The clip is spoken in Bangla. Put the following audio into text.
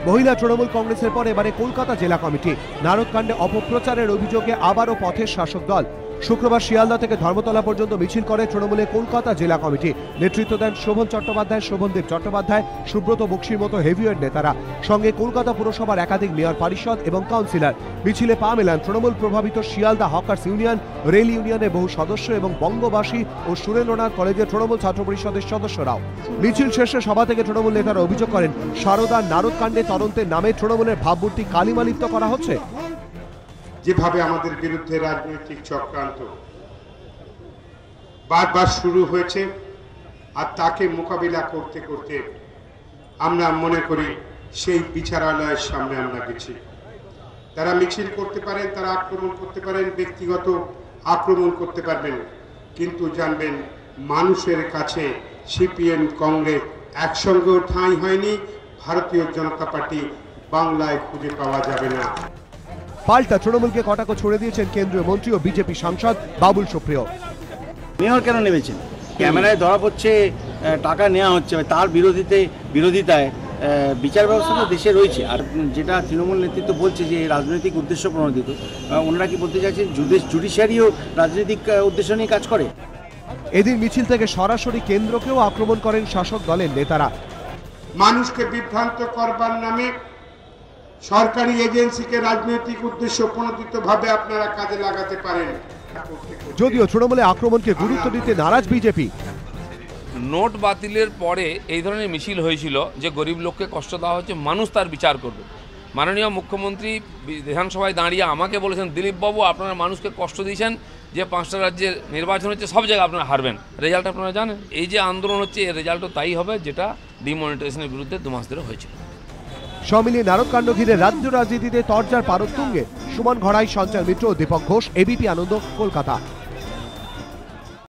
মহিলা তৃণমূল কংগ্রেসের পর এবারে কলকাতা জেলা কমিটি। নারদকাণ্ডে অপপ্রচারের অভিযোগে আবারও পথের শাসক দল। শুক্রবার শিয়ালদা থেকে ধর্মতলা পর্যন্ত মিছিল করে তৃণমূলের কলকাতা জেলা কমিটি। নেতৃত্ব দেন শোভন চট্টোপাধ্যায়, শোভনদেব চট্টোপাধ্যায়, সুব্রত বক্সির মতো হেভিওয়েট নেতারা। সঙ্গে কলকাতা পুরসভার একাধিক মেয়র পরিষদ এবং কাউন্সিলর। মিছিলে পা মেলান তৃণমূল প্রভাবিত শিয়ালদা হকার্স ইউনিয়ন, রেল ইউনিয়নের বহু সদস্য এবং বঙ্গবাসী ও সুরেন্দ্রনাথ কলেজের তৃণমূল ছাত্র পরিষদের সদস্যরাও। মিছিল শেষে সভা থেকে তৃণমূল নেতারা অভিযোগ করেন, সারদার নারদকাণ্ডে তদন্তের নামে তৃণমূলের ভাবমূর্তি কালিমালিপ্ত করা হচ্ছে। যেভাবে আমাদের বিরুদ্ধে রাজনৈতিক চক্রান্ত বারবার শুরু হয়েছে, আর তাকে মোকাবিলা করতে করতে আমরা মনে করি সেই বিচারালয়ের সামনে আমরা গেছি। তারা মিছিল করতে পারেন, তারা আক্রমণ করতে পারেন, ব্যক্তিগত আক্রমণ করতে পারবেন, কিন্তু জানবেন মানুষের কাছে সিপিএম কংগ্রেস একসঙ্গেও ঠাঁই হয়নি। ভারতীয় জনতা পার্টি বাংলায় খুঁজে পাওয়া যাবে না। পাল্টা তৃণমূলকে কটাক্ষ ছড়ে দিয়েছেন কেন্দ্রীয় মন্ত্রী ও বিজেপি সাংসদ বাবুল সুপ্রিয়। মেয়র কেন নেমেছেন? ক্যামেরায় ধরা পড়ছে টাকা নেওয়া হচ্ছে, তার বিরোধিতায় বিচার ব্যবস্থা তো দেশে রয়েছে। আর যেটা তৃণমূল নেতৃত্ব বলছে যে রাজনৈতিক উদ্দেশ্য প্রণোদিত, ওনারা কি বলতে চাইছেন জুডিশিয়ারিও রাজনৈতিক উদ্দেশ্য নিয়ে কাজ করে? এদিন মিছিল থেকে সরাসরি কেন্দ্রকেও আক্রমণ করেন শাসক দলের নেতারা। মানুষকে বিভ্রান্ত করবার নামে সরকারি এজেন্সিকে রাজনৈতিক উদ্দেশ্য প্রণোদিত ভাবে আপনারা কাজে লাগাতে পারেন। যদিও তৃণমূলে আক্রমণকে গুরুত্ব দিতে নারাজ বিজেপি। নোট বাতিলের পরে এই ধরনের মিছিল হয়েছিল যে গরিব লোককে কষ্ট দেওয়া হচ্ছে, মানুষ তার বিচার করবে। মাননীয় মুখ্যমন্ত্রী বিধানসভায় দাঁড়িয়ে আমাকে বলেছেন, দিলীপ বাবু আপনারা মানুষকে কষ্ট দিয়েছেন, যে 5টা রাজ্যের নির্বাচন হচ্ছে সব জায়গায় আপনারা হারবেন, রেজাল্ট আপনারা জানেন। এই যে আন্দোলন হচ্ছে এর রেজাল্টও তাই হবে যেটা ডিমনিটাইজেশনের বিরুদ্ধে 2 মাস ধরে হয়েছিল। সব মিলিয়ে নারদকাণ্ড ঘিরে রাজ্য রাজনীতিতে তরজার পারদ তুঙ্গে। সুমন ঘড়াই, সঞ্চার মিত্র, দীপক ঘোষ, এবিপি আনন্দ, কলকাতা।